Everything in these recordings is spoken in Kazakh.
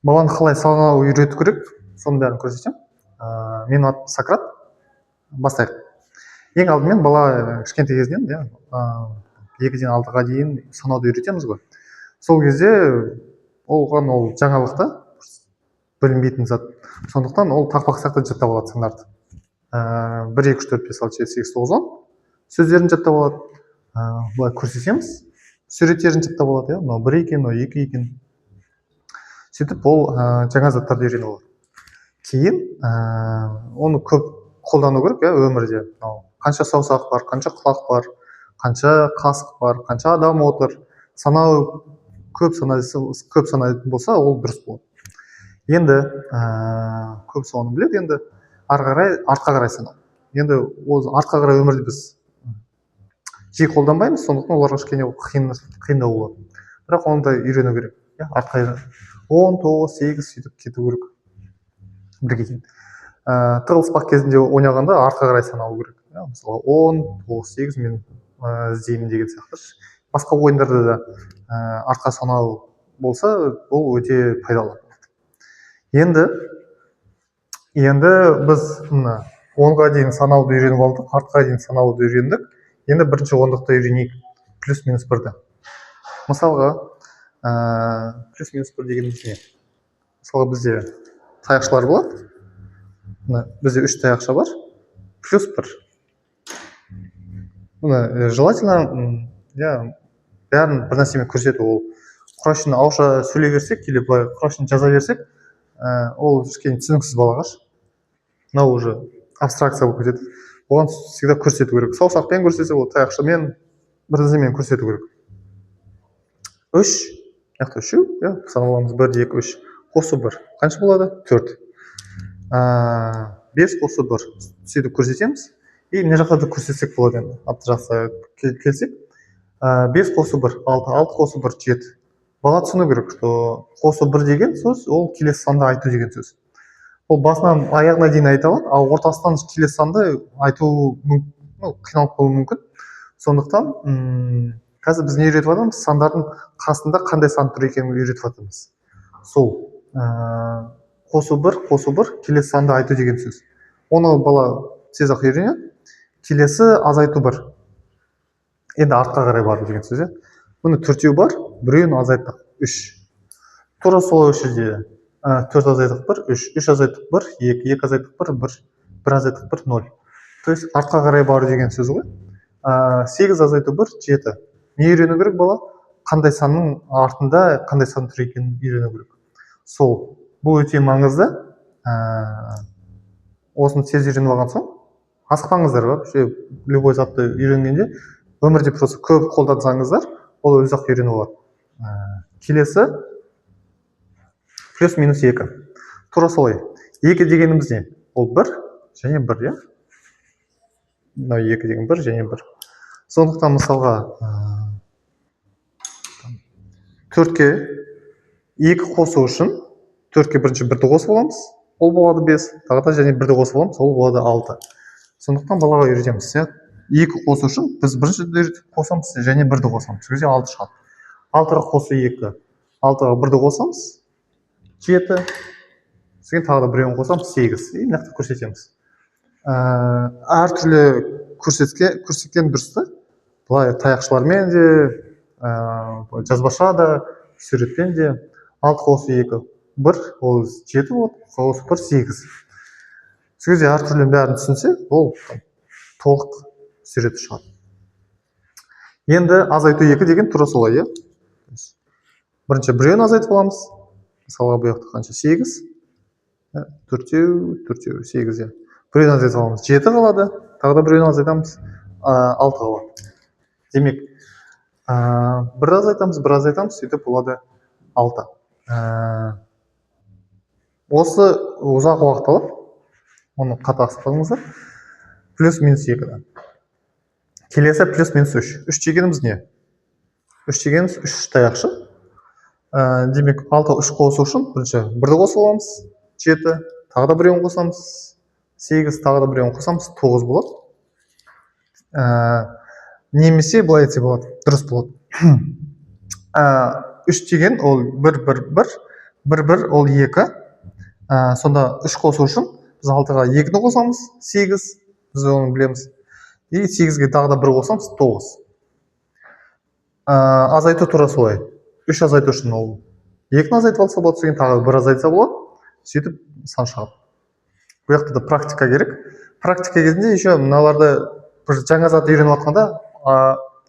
баланы қалай санау үйрету керек, соның бәрін көрсетемін. Менің атым Сократ. Бастайық. Ең алдымен бала кішкентай кезінен, екіден алтыға дейін санауды үйретеміз ғой. Сол кезде оған ол жаңалық та, білінбейтін зат. Сондықтан ол тақпақ сияқты жаттап алады сандарды. 1, 2, 3, 4, 5, 6, 7, 8, 9, 10 сөздерін жаттап алады. Былай көрсетеміз, суреттерін жаттап алады. Мынау 1 екен, мынау 2 екен. Сөйтіп ол жаңа заттарды үйреніп алады. Кейін оны көп қолдану керек өмірде. Қанша саусақ бар, қанша құлақ бар, қанша қасық бар, қанша адам отыр. Санау көп санайтын болса, ол дұрыс болады. Енді көп соны біледі, енді артқа қарай санау. Енді артқа қарай өмірде біз жиі қолданбаймыз, сондықтан оларға кішкене қиындау болады. Бірақ оны да үйрену керек. Артқа 10, 9, 8 сөйтіп кету керек. Бірге дейін. Тығылыспақ кезінде ойнағанда артқа қарай санау керек. Мысалы 10, 9, 8 мен іздеймін деген сияқты. Басқа ойындарда да артқа санау болса, ол өте пайдалы. Енді біз 10-ға дейін санауды үйреніп алдық, артқа дейін санауды үйрендік. Енді бірінші ондықты үйренейік, плюс-минус 1-ді. Мысалға, плюс-минус 1 дегеніміз не? Мысалға бізде таяқшалар болады. Бізде 3 таяқша бар, плюс 1. Желательно, бәрін бір нәрсемен көрсету. Ол құрашын ауызша сөйлей берсек, или былай құрашын жаза берсек, ол кішкене түсініксіз балаға. Мынау уже абстракция болып кетеді. Оған всегда көрсету керек. Саусақпен көрсетсе, ол таяқшамен бір нәрсемен көрсету керек. 3, яқты 3, саналамыз 1, 2, 3, қосу 1. Қанша болады? 4. 5 қосу 1. Сөйтіп көрсетеміз. И мына жақта да көрсетсек болады енді. Атты жақсы келсек. 5 қосу 1, 6, 6 қосу 1, 7. Бала түсіну керек, что қосу 1 деген сөз, ол келесі санды айту деген сөз. Ол басынан аяғына дейін айта алады, ал ортасынан келесі санды айту қиналып қалуы мүмкін. Сондықтан қазір біз не үйретіп жатырмыз? Сандардың қасында қандай сан тұр екенін үйретіп жатырмыз. Сол қосу 1, келесі санды айту деген сөз. Оны бала тез-ақ үйренеді. Келесі азайту 1. Енді артқа қарай бару деген сөз. Бұны 4-еу бар, біреуін азайттық 3. Тура сол жерде 4 азайттық 1, 3 азайттық 1, 2 азайттық 1, 1 азайттық 1, 0. То есть артқа қарай бару деген сөз ғой. 8 азайту 1, 7. Не үйрену керек бала? Қандай санның артында қандай сан тұр екенін үйрену керек. Сол. Бұл өте маңызды. Осыны тез үйреніп алған соң, асықпаңыздар. Любой затты үйренгенде өмірде просто көп қолдансаңыздар, ол өзі-ақ үйреніп алады. Келесі плюс-минус 2. Тура солай. 2 дегеніміз не? Ол 1 және 1, Мынау 2 деген 1 және 1. Сондықтан мысалға 4-ке 2 қосу үшін 4-ке бірінші 1-ді қосып аламыз, ол болады 5. Тағы да және 1-ді қосып аламыз, ол болады 6. Сондықтан балаға үйретеміз. 2 қосу үшін біз бірінші қосамыз және 1-ді қосамыз. Сол кезде 6 шығады. 6-ға қосу 2. 6-ға 1-ді қосамыз 7. Сосын тағы да біреуін қосамыз 8. Нақты көрсетеміз. Әртүрлі көрсеткен дұрысты. Былай таяқшалармен де, жазбаша да, суретпен де. 6 қосу 2, 1, ол 7 болады, қосу 1, 8. Сол кезде әртүрлі бәрін түсінсе, ол толық суреті шығады. Енді азайту 2 деген тура солай. Бірінші біреуін азайтып аламыз. Мысалға бұл жақта қанша? 8. 4-еу, 8. Біреуін азайтып аламыз. 7 қалады. Тағы да біреуін азайтамыз. 6 қалады. Демек, бір азайтамыз, сөйтіп болады 6. Осы ұзақ уақыт алып, оны қатты ақсатпаңыздар. Плюс-минус 2. Келесі плюс-минус 3. 3 дегеніміз не? 3 дегеніміз 3 таяқшы. Демек, 6 3 қосу үшін бірінші 1-ді қосып аламыз, 7. Тағы да біреуін қосамыз, 8. Тағы да біреуін қосамыз, 9 болады. Немесе былай етсе болады, дұрыс болады. 3 деген ол 1, 1, 1. 1 ол 2. Сонда 3 қосу үшін біз 6-ға 2-ні қосамыз, 8, біз оны білеміз. И 8-ге тағы да 1 қосамыз, 9. Азайту тура солай. 3 азайту үшін ол 2-ні азайтып алса болады, содан тағы 1 азайтса болады. Сөйтіп сан шығады. Бұл жақта да практика керек. Практика кезінде еще мыналарды бір жаңа зат үйреніп жатқанда,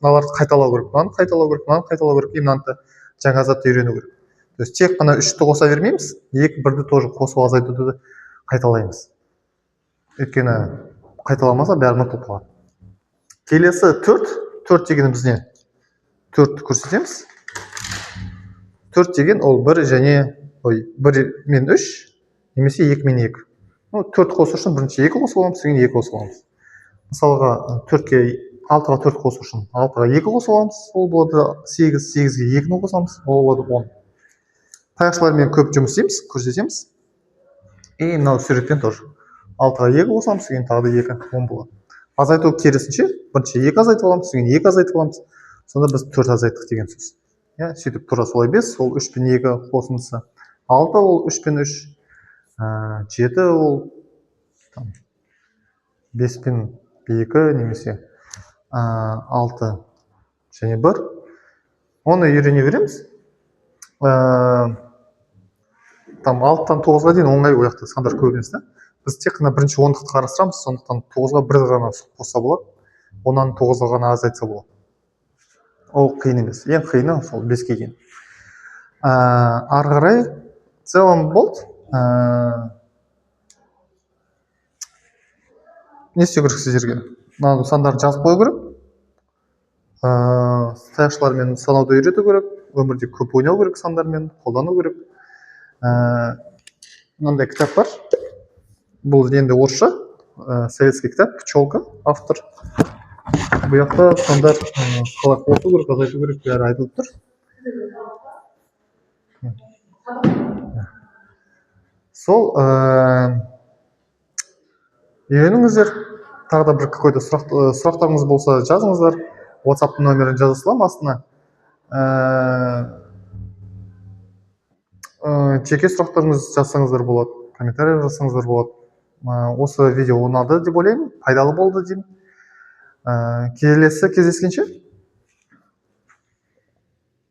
мыналарды қайталау керек, мынаны қайталау керек, мынаны қайталау керек, и мынаны жаңа затты үйрену керек. То есть тек қана 3-ті қоса бермейміз, 2-1-ді тоже қосу азайтуды қайталаймыз. Өйткені қайталамаса бәрі ұмытылып қалады. Келесі 4 дегені біз не? 4-ті көрсетеміз. 4 деген ол 1 мен 3, немесе 2 мен 2. 4 қосу үшін бірінші 2 қосып аламыз, кейін 2 қосып аламыз. Мысалға 6-ға 4 қосу үшін 6-ға 2 қосып аламыз, ол болады 8, 8-ге 2-ні қосамыз, ол болады 10. Таяқшалармен көп жұмыс істейміз, көрсетеміз. И мынау суретпен тоже 6-ға 2 қосамыз, кейін тағы да 2, 10 болады. Азайту керісінше, бірінші 2 азайтып аламыз, кейін 2 азайтып аламыз, сонда біз 4 азайттық деген сөз. Сөйтіп тура солай 5, ол 3 пен 2 қосындысы. 6 ол 3 пен 3, 7 ол 5 пен 2, немесе 6 және 1. Оны үйрене береміз. 6-тан 9-ға дейін оңай ояқты сандар көп емес. Біз тек қана бірінші 10-ды қарастырамыз, сондықтан 9-ға 1 ғана қосса болады, 10-нан 9-ға ғана азайтса болады. Ол қиын емес. Ең қиыны сол 5-ге дейін. Ары қарай целом болды. Не істеу керек сіздерге? Мына сандарды жазып қою керек. Таяқшалармен санауды үйрету керек. Өмірде көп ойнау керек сандармен, қолдану керек. Мынандай кітап бар. Бұл енді орысша, советский кітап, Пчелка, автор. Бұл жақта сандар қалай қосу керек, азайту керек, бәрі айтылып тұр. Сол үйреніңіздер. Тағы да бір какой-то сұрақтарыңыз болса жазыңыздар. WhatsApp номерін жаза саламын астына. Жеке сұрақтарыңыз жазсаңыздар болады, комментарий жазсаңыздар болады. Осы видео ұнады деп ойлаймын, пайдалы болды деймін. Келесі кездескенше